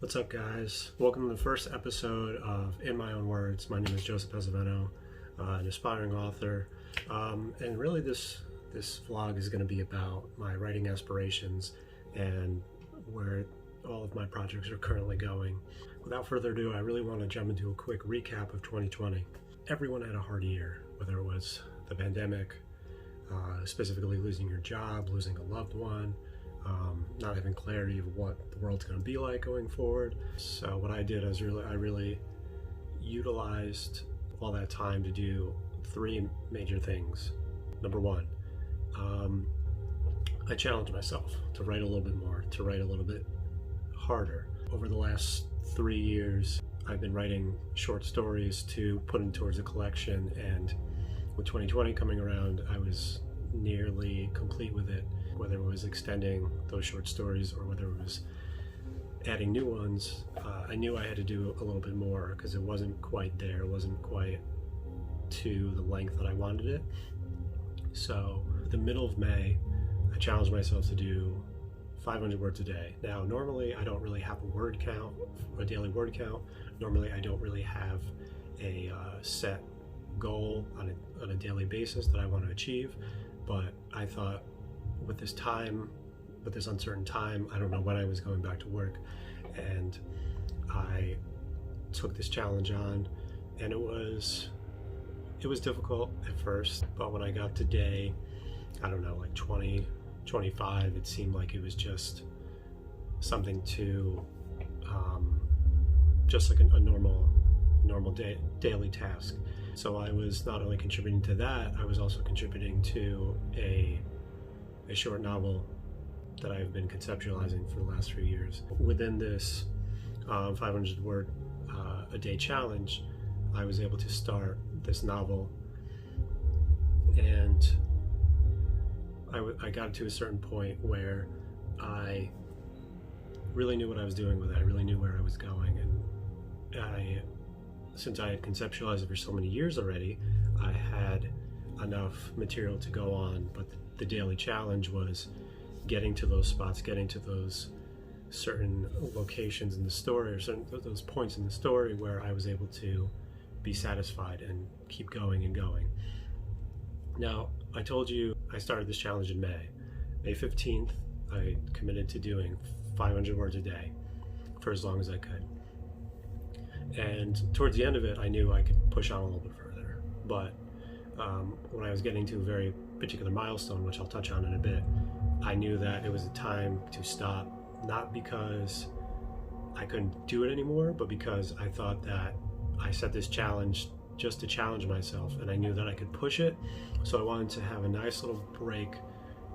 What's up, guys? Welcome to the first episode of In My Own Words. My name is Joseph Pesavento, an aspiring author, and really this vlog is going to be about my writing aspirations and where all of my projects are currently going. Without further ado, I really want to jump into a quick recap of 2020. Everyone had a hard year, whether it was the pandemic, specifically losing your job, losing a loved one, not having clarity of what the world's going to be like going forward. So what I did is I really utilized all that time to do three major things. Number one, I challenged myself to write a little bit more, to write a little bit harder. Over the last 3 years, I've been writing short stories to put in towards a collection, and with 2020 coming around, I was nearly complete with it. Whether it was extending those short stories or whether it was adding new ones, I knew I had to do a little bit more because it wasn't quite there. It wasn't quite to the length that I wanted it. So the middle of May, I challenged myself to do 500 words a day. Now, normally I don't really have a word count, a daily word count. Normally I don't really have a set goal on a daily basis that I want to achieve, but I thought with this uncertain time, I don't know when I was going back to work, and I took this challenge on, and it was difficult at first, but when I got to day, I don't know, like 20, 25, it seemed like it was just something to, just like a normal daily task. So I was not only contributing to that, I was also contributing to a short novel that I've been conceptualizing for the last few years. Within this 500 word a day challenge, I was able to start this novel, and I got to a certain point where I really knew what I was doing with it. I really knew where I was going, and since I had conceptualized it for so many years already, I had enough material to go on, but the daily challenge was getting to those spots, getting to those certain locations in the story, or certain those points in the story where I was able to be satisfied and keep going and going. Now, I told you I started this challenge in May. May 15th, I committed to doing 500 words a day for as long as I could. And towards the end of it, I knew I could push on a little bit further. But when I was getting to a very particular milestone, which I'll touch on in a bit, I knew that it was a time to stop, not because I couldn't do it anymore, but because I thought that I set this challenge just to challenge myself, and I knew that I could push it. So I wanted to have a nice little break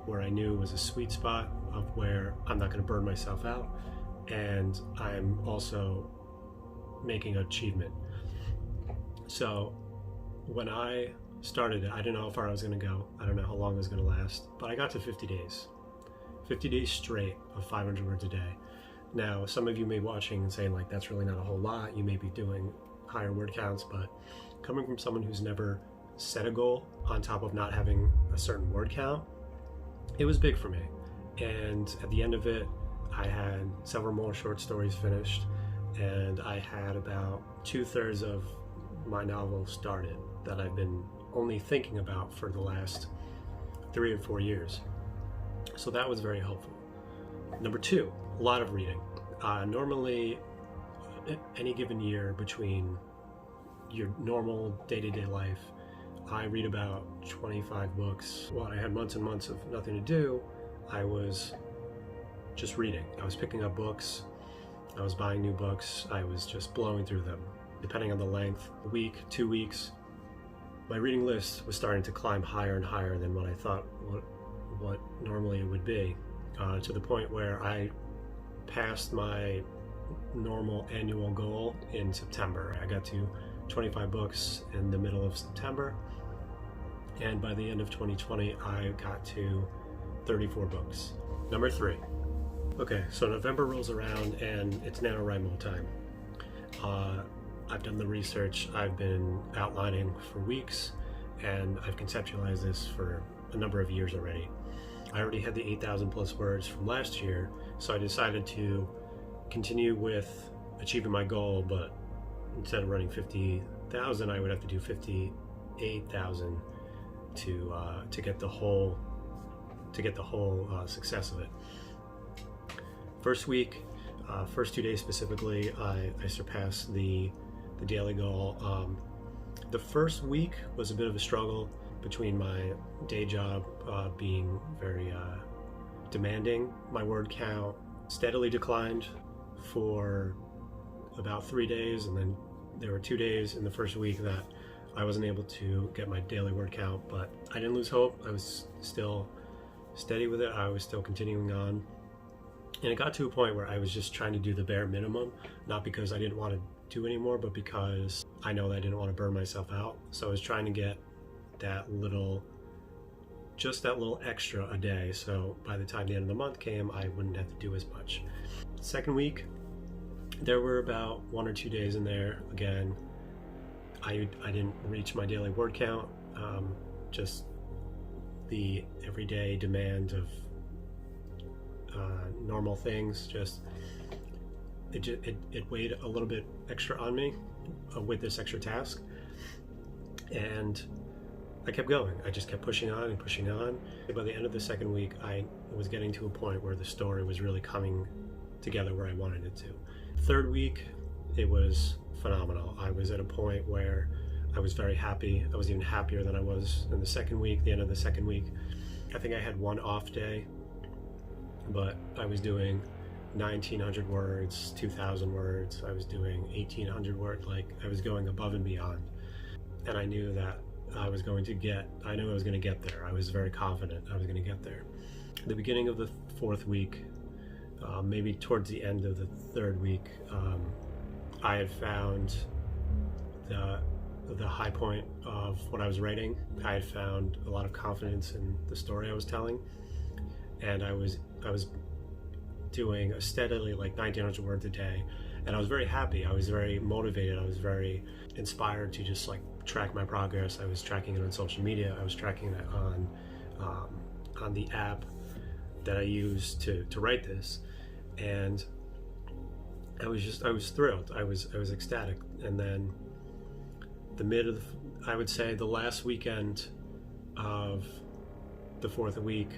where I knew it was a sweet spot of where I'm not going to burn myself out, and I'm also making an achievement. So when I started it, I didn't know how far I was going to go. I don't know how long it was going to last, but I got to 50 days. 50 days straight of 500 words a day. Now, some of you may be watching and saying, like, that's really not a whole lot. You may be doing higher word counts, but coming from someone who's never set a goal on top of not having a certain word count, it was big for me. And at the end of it, I had several more short stories finished, and I had about 2/3 of my novel started that I've been only thinking about for the last 3 or 4 years. So that was very helpful. Number two, a lot of reading. Normally, any given year between your normal day-to-day life, I read about 25 books. While I had months and months of nothing to do, I was just reading. I was picking up books, I was buying new books, I was just blowing through them. Depending on the length, a week, 2 weeks, my reading list was starting to climb higher and higher than what I thought what normally it would be, to the point where I passed my normal annual goal in September. I got to 25 books in the middle of September, and by the end of 2020, I got to 34 books. Number three. Okay, so November rolls around and it's NaNoWriMo time. I've done the research, I've been outlining for weeks, and I've conceptualized this for a number of years already. I already had the 8,000 plus words from last year, so I decided to continue with achieving my goal, but instead of running 50,000, I would have to do 58,000 to get the whole success of it. First week, first 2 days specifically, I surpassed the daily goal. The first week was a bit of a struggle between my day job being very demanding. My word count steadily declined for about 3 days, and then there were 2 days in the first week that I wasn't able to get my daily word count, but I didn't lose hope. I was still steady with it. I was still continuing on, and it got to a point where I was just trying to do the bare minimum, not because I didn't want to do anymore, but because I know that I didn't want to burn myself out. So I was trying to get just that little extra a day, so by the time the end of the month came, I wouldn't have to do as much. Second week, there were about 1 or 2 days in there. Again, I didn't reach my daily word count. Just the everyday demand of normal things, just it weighed a little bit extra on me with this extra task, and I kept going. I just kept pushing on and pushing on. By the end of the second week, I was getting to a point where the story was really coming together where I wanted it to. Third week, it was phenomenal. I was at a point where I was very happy. I was even happier than I was in the second week, the end of the second week. I think I had one off day, but I was doing 1,900 words, 2,000 words. I was doing 1,800 words. Like, I was going above and beyond. And I knew that I knew I was going to get there. I was very confident I was going to get there. At the beginning of the fourth week, maybe towards the end of the third week, I had found the high point of what I was writing. I had found a lot of confidence in the story I was telling, and I was doing a steadily like 1,900 words a day, and I was very happy. I was very motivated. I was very inspired to just like track my progress. I was tracking it on social media. I was tracking it on the app that I use to write this, and I was thrilled. I was ecstatic. And then I would say the last weekend of the fourth week,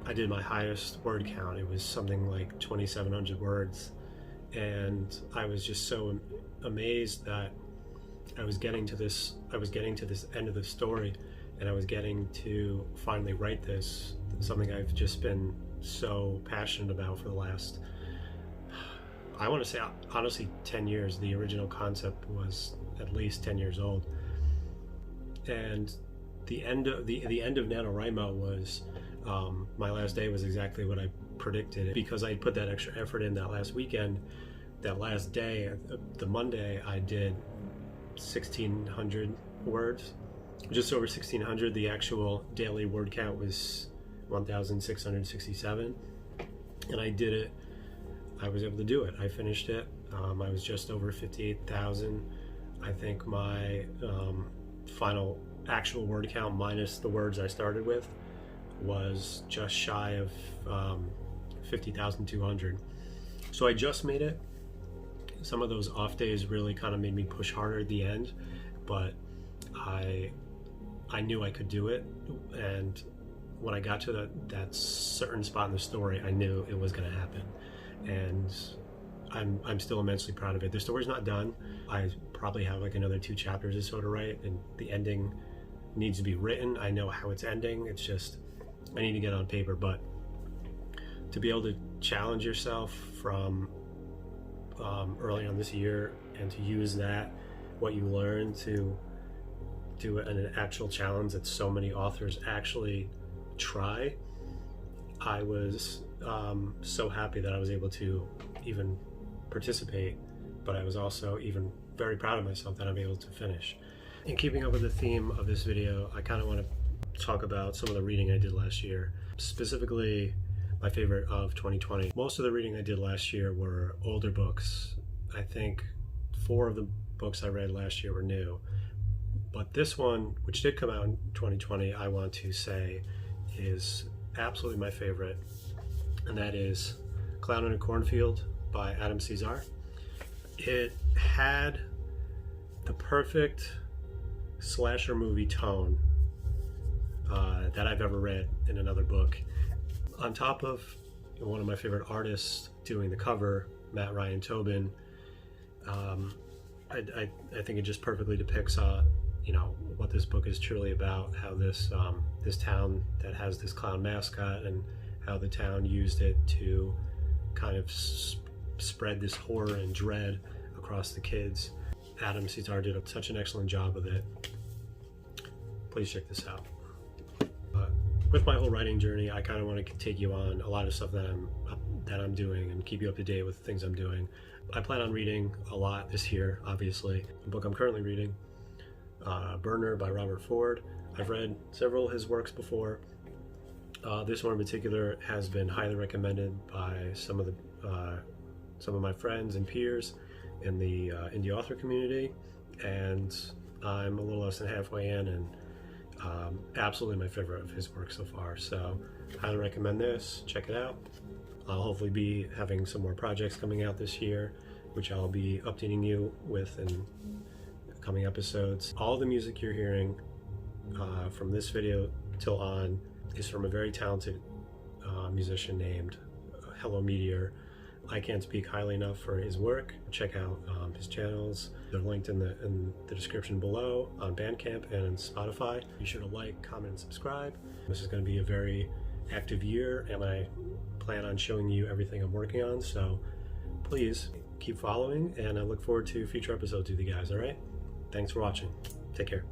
I did my highest word count. It was something like 2,700 words, and I was just so amazed that I was getting to this end of the story, and I was getting to finally write this, something I've just been so passionate about for the last, I want to say honestly 10 years. The original concept was at least 10 years old, and the end of NaNoWriMo was my last day was exactly what I predicted, because I put that extra effort in that last weekend. That last day, the Monday, I did 1,600 words, just over 1,600. The actual daily word count was 1,667, and I did it. I was able to do it. I finished it. I was just over 58,000. I think my final actual word count minus the words I started with was just shy of 50,200. So I just made it. Some of those off days really kind of made me push harder at the end, but I knew I could do it, and when I got to that certain spot in the story, I knew it was going to happen, and I'm still immensely proud of it. The story's not done. I probably have like another 2 chapters or so to write, and the ending needs to be written. I know how it's ending. It's just I need to get it on paper. But to be able to challenge yourself from early on this year, and to use what you learned to do an actual challenge that so many authors actually try, I was so happy that I was able to even participate, but I was also even very proud of myself that I'm able to finish. In keeping up with the theme of this video, I kind of want to talk about some of the reading I did last year, specifically my favorite of 2020. Most of the reading I did last year were older books. I think 4 of the books I read last year were new, but this one, which did come out in 2020, I want to say is absolutely my favorite, and that is Clown in a Cornfield by Adam Cesare. It had the perfect slasher movie tone that I've ever read in another book. On top of one of my favorite artists doing the cover, Matt Ryan Tobin, I think it just perfectly depicts what this book is truly about, how this town that has this clown mascot and how the town used it to kind of spread this horror and dread across the kids. Adam Cesare did such an excellent job with it. Please check this out. With my whole writing journey, I kind of want to take you on a lot of stuff that I'm doing and keep you up to date with the things I'm doing. I plan on reading a lot this year, obviously. The book I'm currently reading, Burner by Robert Ford. I've read several of his works before. This one in particular has been highly recommended by some of my friends and peers in the indie author community, and I'm a little less than halfway in, and absolutely my favorite of his work so far. So highly recommend this. Check it out. I'll hopefully be having some more projects coming out this year, which I'll be updating you with in coming episodes. All the music you're hearing from this video till on is from a very talented musician named Hello Meteor. I can't speak highly enough for his work. Check out his channels. They're linked in the description below on Bandcamp and Spotify. Be sure to like, comment, and subscribe. This is going to be a very active year, and I plan on showing you everything I'm working on, so please keep following, and I look forward to future episodes with you guys. All right? Thanks for watching. Take care.